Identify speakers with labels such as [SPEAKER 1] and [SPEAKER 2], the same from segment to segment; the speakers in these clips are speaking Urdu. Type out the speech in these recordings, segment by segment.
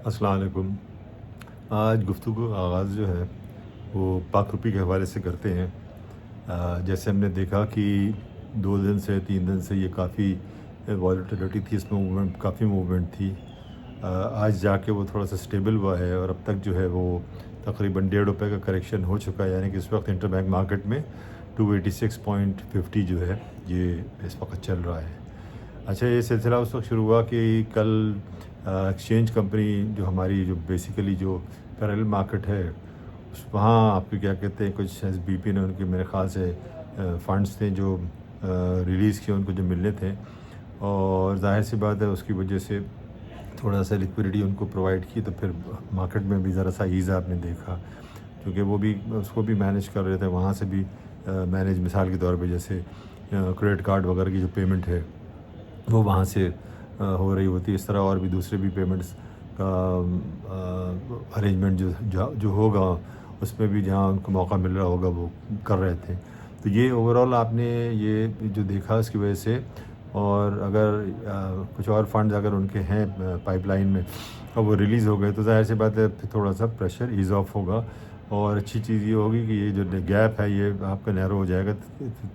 [SPEAKER 1] السلام علیکم۔ آج گفتگو کا آغاز جو ہے وہ پاک روپی کے حوالے سے کرتے ہیں۔ جیسے ہم نے دیکھا کہ 2 دن سے 3 دن سے یہ کافی والیٹیلیٹی تھی، اس میں موومنٹ کافی موومنٹ تھی۔ آج جا کے وہ تھوڑا سا اسٹیبل ہوا ہے اور اب تک جو ہے وہ تقریباً ₹1.5 کا کریکشن ہو چکا ہے، یعنی کہ اس وقت انٹر بینک مارکیٹ میں 286.50 جو ہے یہ اس وقت چل رہا ہے۔ اچھا، یہ سلسلہ اس وقت شروع ہوا کہ کل ایکسچینج کمپنی جو ہماری جو بیسیکلی جو پیرل مارکیٹ ہے وہاں آپ کو کیا کہتے ہیں، کچھ ایس بی پی نے ان کے میرے خیال سے فنڈز تھے جو ریلیز کیے ان کو جو ملنے تھے، اور ظاہر سی بات ہے اس کی وجہ سے تھوڑا سا لیکوڈیٹی ان کو پرووائڈ کی، تو پھر مارکیٹ میں بھی ذرا سا ایز آپ نے دیکھا، کیونکہ وہ بھی اس کو بھی مینیج کر رہے تھے وہاں سے بھی مینیج، مثال کے طور پہ جیسے کریڈٹ کارڈ وغیرہ کی جو پیمنٹ ہے وہ وہاں سے ہو رہی ہوتی ہے، اس طرح اور بھی دوسرے بھی پیمنٹس کا ارینجمنٹ جو ہوگا اس میں بھی جہاں ان کو موقع مل رہا ہوگا وہ کر رہے تھے۔ تو یہ اوور آل آپ نے یہ جو دیکھا اس کی وجہ سے، اور اگر کچھ اور فنڈز اگر ان کے ہیں پائپ لائن میں اور وہ ریلیز ہو گئے تو ظاہر سی بات ہے پھر تھوڑا سا پریشر ایز آف ہوگا، اور اچھی چیز یہ ہوگی کہ یہ جو گیپ ہے یہ آپ کا نیرو ہو جائے گا۔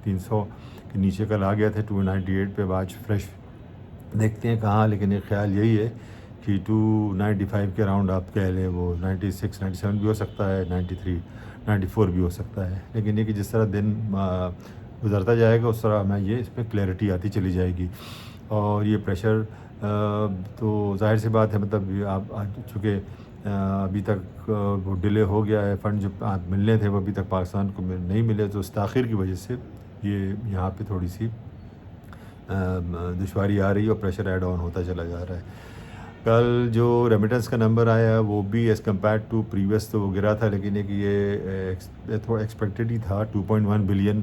[SPEAKER 1] 300 کے نیچے کل آ گیا تھے 298 پہ، آج فریش دیکھتے ہیں کہاں، لیکن ایک خیال یہی ہے کہ 295 کے راؤنڈ آپ کہہ لیں، وہ 96 97 بھی ہو سکتا ہے، 93 94 بھی ہو سکتا ہے، لیکن یہ کہ جس طرح دن گزرتا جائے گا اس طرح ہمیں یہ اس پہ کلیئرٹی آتی چلی جائے گی، اور یہ پریشر تو ظاہر سی بات ہے، مطلب آپ چونکہ ابھی تک وہ ڈیلے ہو گیا ہے، فنڈ جو ملنے تھے وہ ابھی تک پاکستان کو نہیں ملے، تو اس تاخیر کی وجہ سے یہ یہاں پہ تھوڑی سی دشواری آ رہی ہے اور پریشر ایڈ آن ہوتا چلا جا رہا ہے۔ کل جو ریمیٹنس کا نمبر آیا وہ بھی ایز کمپیئر ٹو پریویس تو وہ گرا تھا، لیکن یہ تھوڑا ایکسپیکٹڈ ہی تھا۔ 2.1 بلین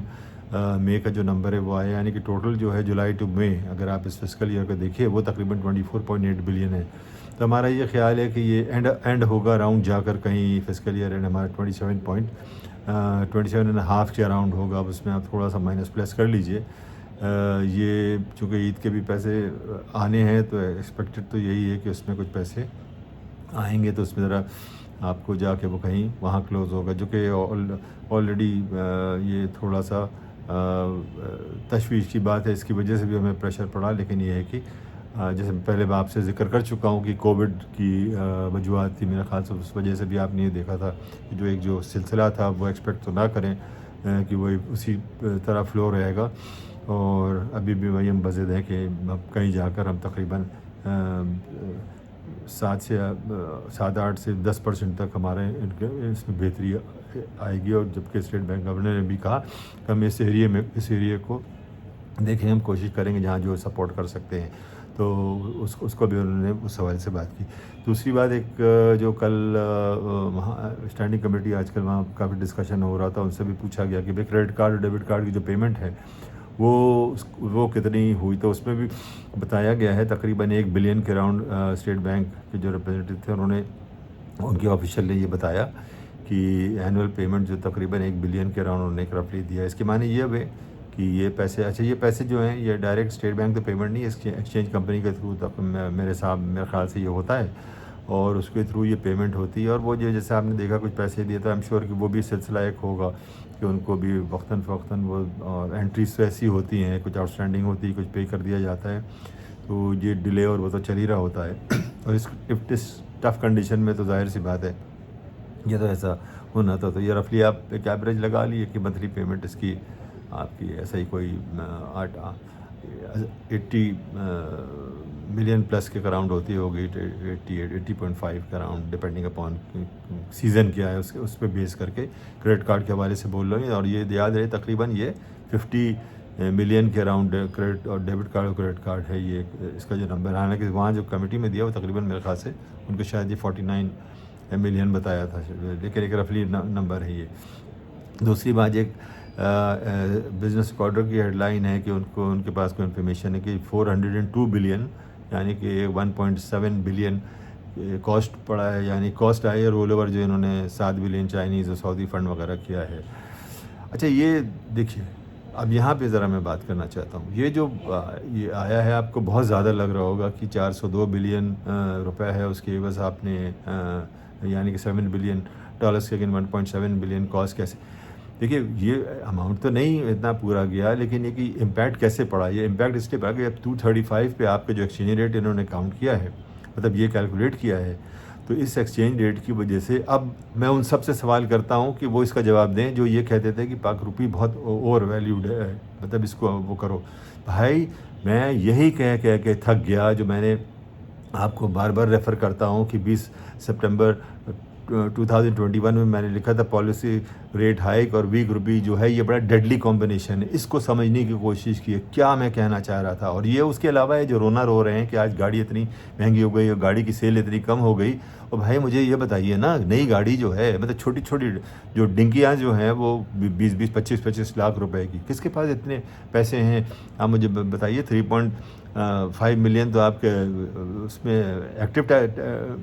[SPEAKER 1] مئی کا جو نمبر ہے وہ آیا، یعنی کہ ٹوٹل جو ہے جولائی ٹو مئی اگر آپ اس فسکل ایئر کو دیکھیے وہ تقریباً 24.8 بلین ہے۔ تو ہمارا یہ خیال ہے کہ یہ اینڈ ہوگا اراؤنڈ جا کر کہیں فسکل ایئر اینڈ ہمارا 27.27.5 کے اراؤنڈ ہوگا، اب اس میں آپ تھوڑا سا مائنس پلس کر لیجئے۔ یہ چونکہ عید کے بھی پیسے آنے ہیں تو ایکسپیکٹڈ تو یہی ہے کہ اس میں کچھ پیسے آئیں گے، تو اس میں ذرا آپ کو جا کے وہ کہیں وہاں کلوز ہوگا، جو کہ آلریڈی یہ تھوڑا سا تشویش کی بات ہے، اس کی وجہ سے بھی ہمیں پریشر پڑا، لیکن یہ ہے کہ جیسے پہلے میں آپ سے ذکر کر چکا ہوں کہ کووڈ کی وجوہات تھی میرے خیال سے، اس وجہ سے بھی آپ نے یہ دیکھا تھا کہ جو ایک جو سلسلہ تھا وہ ایکسپیکٹ تو نہ کریں کہ وہ اسی طرح فلو رہے گا، اور ابھی بھی وہی ہم بزد ہیں کہ اب کہیں جا کر ہم تقریباً 7 سے 10% تک ہمارے اس میں بہتری آئے گی، اور جبکہ اسٹیٹ بینک گورنر نے بھی کہا کہ ہم اس ایریے کو دیکھیں، ہم کوشش کریں گے جہاں جو سپورٹ کر سکتے ہیں، تو اس کو بھی انہوں نے اس حوالے سے بات کی۔ دوسری بات، ایک جو کل وہاں اسٹینڈنگ کمیٹی آج کل وہاں کافی ڈسکشن ہو رہا تھا، ان سے بھی پوچھا گیا کہ بھائی کریڈٹ کارڈ اور ڈیبٹ کارڈ کی جو پیمنٹ ہے وہ کتنی ہوئی، تو اس میں بھی بتایا گیا ہے تقریباً 1 بلین کے راؤنڈ اسٹیٹ بینک کے جو ریپرزینٹیو تھے انہوں نے، ان کے آفیشیل نے یہ بتایا کہ اینول پیمنٹ جو تقریباً 1 بلین کے راؤنڈ انہوں نے ایک رفلی دیا ہے۔ اس کے معنی یہ ہوئے کہ یہ پیسے، اچھا یہ پیسے جو ہیں یہ ڈائریکٹ اسٹیٹ بینک تو پیمنٹ نہیں ہے، ایکسچینج کمپنی کے تھرو میرے خیال سے یہ ہوتا ہے، اور اس کے تھرو یہ پیمنٹ ہوتی ہے، اور وہ جو جیسے آپ نے دیکھا کچھ پیسے دیے تو ایم شیور کہ وہ بھی سلسلہ ایک ہوگا کہ ان کو بھی وقتاً فوقتاً وہ انٹریز تو ایسی ہوتی ہیں، کچھ آؤٹ اسٹینڈنگ ہوتی ہے، کچھ پے کر دیا جاتا ہے، تو یہ ڈیلے اور وہ تو چل ہی رہا ہوتا ہے، اور اس ٹف کنڈیشن میں تو ظاہر سی بات ہے یہ تو ایسا ہونا تھا، تو یہ رفلی آپ ایک ایوریج لگا لیے کہ منتھلی پیمنٹ اس کی آپ کی ایسا ہی کوئی 80 ملین پلس کے اراؤنڈ ہوتی ہوگی، 80.5 کے اراؤنڈ، ڈپینڈنگ اپون سیزن کیا ہے اس پہ بیس کر کے کریڈٹ کارڈ کے حوالے سے بول رہے ہیں، اور یہ یاد رہے تقریباً یہ 50 ملین کے اراؤنڈ کریڈٹ اور ڈیبٹ کارڈ اور کریڈٹ کارڈ ہے، یہ اس کا جو نمبر ہے، حالانکہ وہاں جو کمیٹی میں دیا وہ تقریباً میرے خیال سے ان کو شاید یہ 49 ملین بتایا تھا، لیکن ایک رفلی نمبر ہے یہ۔ دوسری بات، ایک بزنس کوارٹر کی ہیڈ لائن ہے کہ ان کے پاس کوئی انفارمیشن ہے کہ 402 بلین یعنی کہ 1.7 بلین کاسٹ پڑا ہے، یعنی کاسٹ آئی ہے رول اوور جو انہوں نے 7 بلین چائنیز اور سعودی فنڈ وغیرہ کیا ہے۔ اچھا یہ دیکھیے اب یہاں پہ ذرا میں بات کرنا چاہتا ہوں، یہ جو یہ آیا ہے آپ کو بہت زیادہ لگ رہا ہوگا کہ 402 بلین روپے ہے اس کی عوض آپ نے یعنی کہ 7 بلین ڈالرس کے اگین 1.7 بلین کاسٹ کیسے. دیکھیے یہ اماؤنٹ تو نہیں اتنا پورا گیا، لیکن یہ کہ امپیکٹ کیسے پڑا. یہ امپیکٹ اس لیے پڑا کہ اب 235 پہ آپ کا جو ایکسچینج ریٹ انہوں نے کاؤنٹ کیا ہے، مطلب یہ کیلکولیٹ کیا ہے، تو اس ایکسچینج ریٹ کی وجہ سے اب میں ان سب سے سوال کرتا ہوں کہ وہ اس کا جواب دیں جو یہ کہتے تھے کہ پاک روپی بہت اوور ویلیوڈ ہے، مطلب اس کو وہ کرو. بھائی میں یہی کہہ کے تھک گیا، جو میں نے آپ کو بار بار ریفر کرتا ہوں کہ 20 سپٹمبر 2021 میں نے لکھا تھا پالیسی ریٹ ہائیک اور ویک روپی جو ہے یہ بڑا ڈیڈلی کمبینیشن ہے. اس کو سمجھنے کی کوشش کی ہے کیا میں کہنا چاہ رہا تھا. اور یہ اس کے علاوہ ہے جو رونا رو رہے ہیں کہ آج گاڑی اتنی مہنگی ہو گئی اور گاڑی کی سیل اتنی کم ہو گئی. اور بھائی مجھے یہ بتائیے نا، نئی گاڑی جو ہے مطلب چھوٹی چھوٹی جو ڈنکیاں جو ہیں وہ 20-25 لاکھ روپے کی، کس کے پاس اتنے پیسے ہیں آپ مجھے بتائیے. 3.5 ملین تو آپ کے اس میں ایکٹیو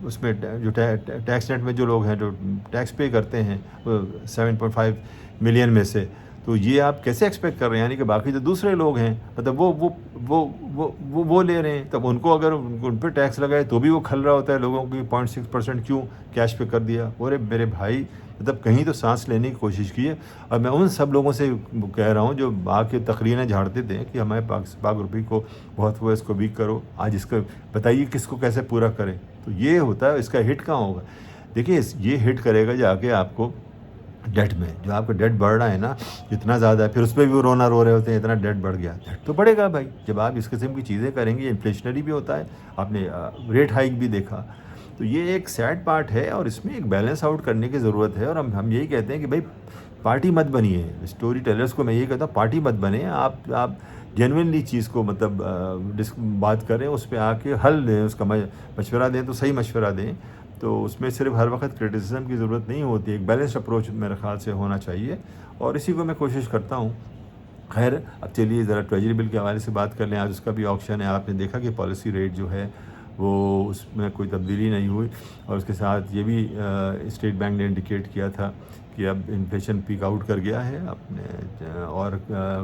[SPEAKER 1] اس میں جو ٹیکس نیٹ میں جو لوگ ہیں جو ٹیکس پے کرتے ہیں 7.5 ملین میں سے، تو یہ آپ کیسے ایکسپیکٹ کر رہے ہیں؟ یعنی کہ باقی جو دوسرے لوگ ہیں مطلب وہ لے رہے ہیں، تب ان کو اگر ان پہ ٹیکس لگائے تو بھی وہ کھل رہا ہوتا ہے لوگوں کی 0.6% کیوں کیش پہ کر دیا. اور میرے بھائی مطلب کہیں تو سانس لینے کی کوشش کیے. اور میں ان سب لوگوں سے کہہ رہا ہوں جو آ کے تقریریں جھاڑتے تھے کہ ہمارے پاک روپی کو بہت ہوا، اس کو ویک کرو، آج اس کا بتائیے کس کو کیسے پورا کریں. تو یہ ہوتا ہے، اس کا ہٹ کہاں ہوگا؟ دیکھیے یہ ہٹ کرے گا جا کے آپ کو ڈیٹ میں. جو آپ کا ڈیٹ بڑھ رہا ہے نا اتنا زیادہ ہے، پھر اس پہ بھی وہ رونا رو رہے ہوتے ہیں اتنا ڈیٹ بڑھ گیا. ڈیٹ تو بڑھے گا بھائی جب آپ اس قسم کی چیزیں کریں گے. انفلیشنری بھی ہوتا ہے، آپ نے ریٹ ہائیک بھی دیکھا. تو یہ ایک سیڈ پارٹ ہے اور اس میں ایک بیلنس آؤٹ کرنے کی ضرورت ہے. اور ہم یہی کہتے ہیں کہ بھائی پارٹی مت بنیے. اسٹوری ٹیلرز کو میں یہ کہتا ہوں پارٹی مت بنیں. آپ جینوئنلی چیز کو مطلب بات کریں، اس پہ آ کے حل دیں، اس کا مشورہ دیں تو صحیح مشورہ دیں. تو اس میں صرف ہر وقت کرٹیسزم کی ضرورت نہیں ہوتی، ایک بیلنسڈ اپروچ میرے خیال سے ہونا چاہیے، اور اسی کو میں کوشش کرتا ہوں. خیر اب چلیے ذرا ٹریجری بل کے حوالے سے بات کر لیں. آج اس کا بھی آکشن ہے. آپ نے دیکھا کہ پالیسی ریٹ جو ہے وہ اس میں کوئی تبدیلی نہیں ہوئی، اور اس کے ساتھ یہ بھی اسٹیٹ بینک نے انڈیکیٹ کیا تھا کہ اب انفلیشن پیک آؤٹ کر گیا ہے اپنے، اور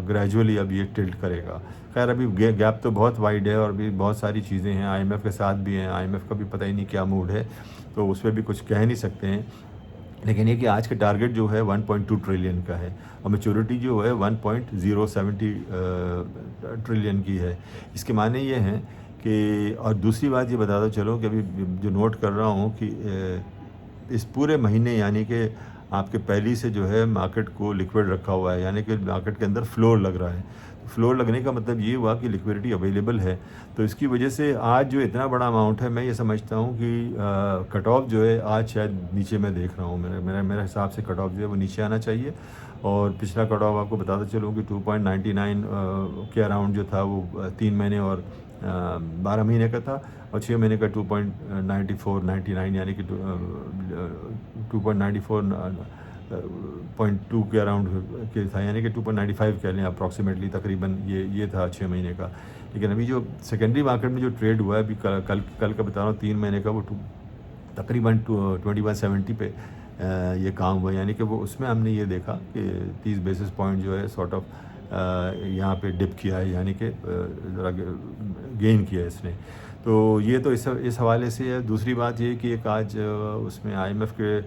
[SPEAKER 1] گریجولی اب یہ ٹلٹ کرے گا. خیر ابھی گیپ تو بہت وائڈ ہے اور بھی بہت ساری چیزیں ہیں. آئی ایم ایف کے ساتھ بھی ہیں، آئی ایم ایف کا بھی پتہ ہی نہیں کیا موڈ ہے، تو اس پہ بھی کچھ کہہ نہیں سکتے ہیں. لیکن یہ کہ آج کا ٹارگٹ جو ہے 1.2 ٹریلین کا ہے اور میچورٹی جو ہے 1.070 ٹریلین کی ہے. اس کے معنی یہ ہیں کہ، اور دوسری بات یہ بتا دو چلو کہ ابھی جو نوٹ کر رہا ہوں کہ اس پورے مہینے یعنی کہ آپ کے پہلی سے جو ہے مارکیٹ کو لیکوڈ رکھا ہوا ہے، یعنی کہ مارکیٹ کے اندر فلور لگ رہا ہے. فلور لگنے کا مطلب یہ ہوا کہ لیکوڈیٹی اویلیبل ہے. تو اس کی وجہ سے آج جو اتنا بڑا اماؤنٹ ہے، میں یہ سمجھتا ہوں کہ کٹ آف جو ہے آج شاید نیچے میں دیکھ رہا ہوں. میرے حساب سے کٹ آف جو ہے وہ نیچے آنا چاہیے. اور پچھلا کٹ آف آپ کو بتاتا چلوں کہ 2.99 کے اراؤنڈ جو تھا وہ 3 مہینے اور 12 مہینے کا تھا، اور 6 مہینے کا 2.9499 یعنی کہ 2.2 کے اراؤنڈ کے تھا، یعنی کہ 2.95 کہہ لیں اپروکسیمیٹلی، تقریباً یہ تھا 6 مہینے کا. لیکن ابھی جو سیکنڈری مارکیٹ میں جو ٹریڈ ہوا ہے ابھی کل کا بتا رہا ہوں 3 مہینے کا، وہ تقریباً 2170 پہ یہ کام ہوا. یعنی کہ وہ اس میں ہم نے یہ دیکھا کہ 30 بیسس پوائنٹ جو ہے سارٹ آف یہاں پہ ڈپ کیا ہے، یعنی کہ ذرا گین کیا ہے اس نے. تو یہ تو اس حوالے سے ہے. دوسری بات یہ کہ ایک آج اس میں آئی ایم ایف کے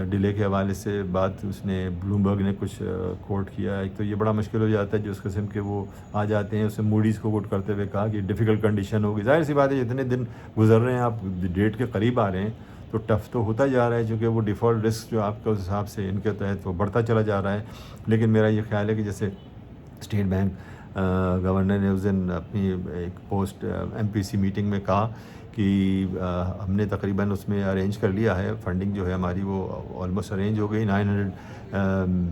[SPEAKER 1] ڈیلے کے حوالے سے بات اس نے بلومبرگ نے کچھ کوٹ کیا. ایک تو یہ بڑا مشکل ہو جاتا ہے جو اس قسم کے وہ آ جاتے ہیں. اس نے موڈیز کو کوٹ کرتے ہوئے کہا کہ ڈیفیکلٹ کنڈیشن ہوگی. ظاہر سی بات ہے جتنے دن گزر رہے ہیں آپ ڈیٹ کے قریب آ رہے ہیں تو ٹف تو ہوتا جا رہا ہے، چونکہ وہ ڈیفالٹ رسک جو آپ کا اس حساب سے ان کے تحت وہ بڑھتا چلا جا رہا ہے. لیکن میرا یہ خیال ہے کہ جیسے اسٹیٹ بینک گورنر نے اس دن اپنی ایک post M P C meeting میں کہا کہ ہم نے تقریباً اس میں ارینج کر لیا ہے، فنڈنگ جو ہے ہماری وہ آلموسٹ ارینج ہو گئی $900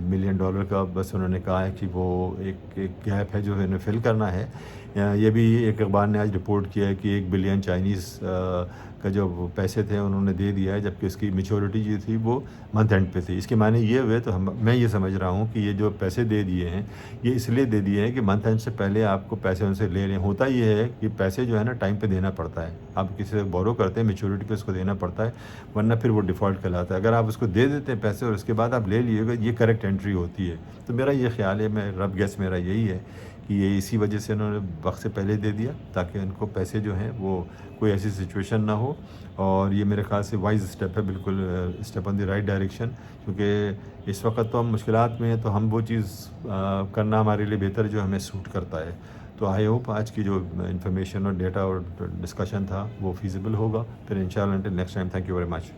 [SPEAKER 1] ملین کا. بس انہوں نے کہا ہے کہ وہ ایک گیپ ہے جو انہیں فل کرنا ہے. یہ بھی ایک اخبار نے آج رپورٹ کیا ہے کہ 1 بلین چائنیز کا جو پیسے تھے انہوں نے دے دیا ہے، جبکہ اس کی میچورٹی جو تھی وہ منتھ اینڈ پہ تھی۔ اس کے معنی یہ ہوئے تو میں یہ سمجھ رہا ہوں کہ یہ جو پیسے دے دیے ہیں یہ اس لیے دے دیے ہیں کہ منتھ اینڈ سے پہلے آپ کو پیسے ان سے لے لیں۔ ہوتا یہ ہے کہ پیسے جو ہے نا ٹائم پہ دینا پڑتا ہے، آپ کسی سے بورو کرتے ہیں میچورٹی پہ اس کو دینا پڑتا ہے، ورنہ پھر وہ ڈیفالٹ کہلاتا ہے۔ اگر آپ اس کو دے دیتے ہیں پیسے اور اس کے بعد آپ لے لیے گا، یہ کریکٹ انٹری ہوتی ہے۔ تو میرا یہ خیال ہے، میں رف گیس میرا یہی ہے کہ یہ اسی وجہ سے انہوں نے وقت سے پہلے دے دیا تاکہ ان کو پیسے جو ہیں وہ کوئی ایسی سچویشن نہ ہو، اور یہ میرے خیال سے وائز اسٹیپ ہے، بالکل step on the right direction, کیونکہ اس وقت تو ہم مشکلات میں ہیں تو ہم وہ چیز کرنا ہمارے لیے بہتر جو ہمیں سوٹ کرتا ہے۔ تو آئی ہوپ آج کی جو انفارمیشن اور ڈیٹا اور ڈسکشن تھا وہ فیزیبل ہوگا۔ پھر انشاءاللہ until next time, thank you very much.